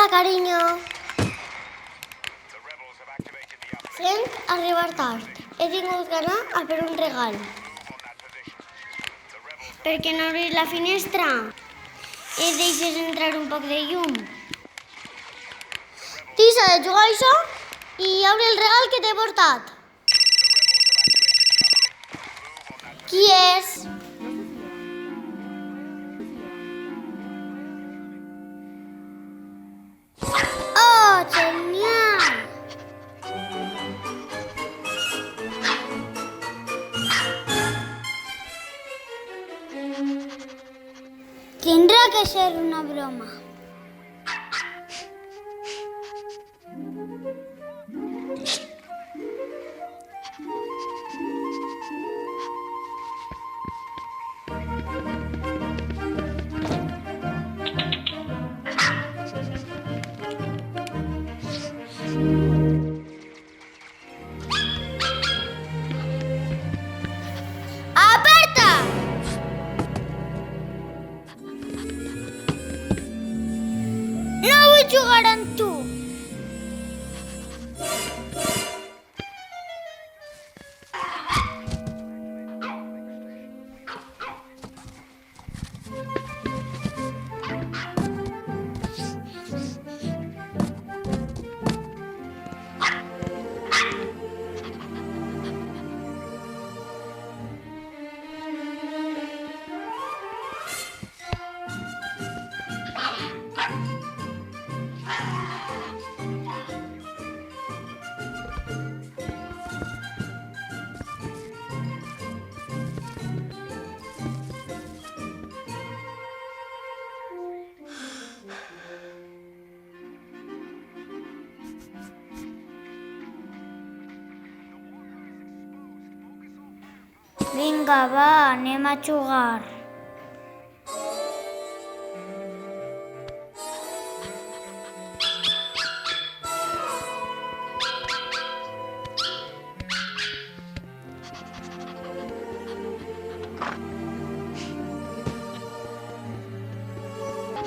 Hola, carinyo. Sent arribar tard. He tingut que anar a per un regal. Per què no obris la finestra? I deixes entrar un poc de llum. Deixa de jugar a això i obre el regal que t'he portat. Qui és? Oh, genial! Tindrà que ser una broma. Aparta! No vull jugar amb tu. Vinga, va, anem a jugar.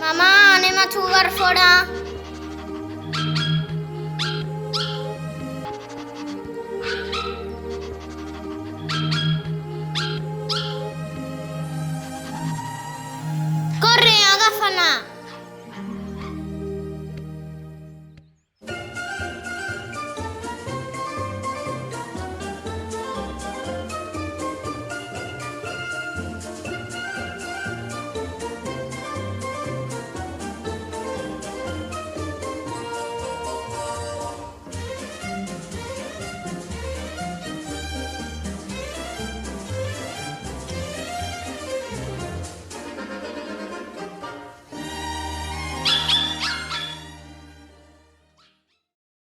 Mamà, anem a jugar fora.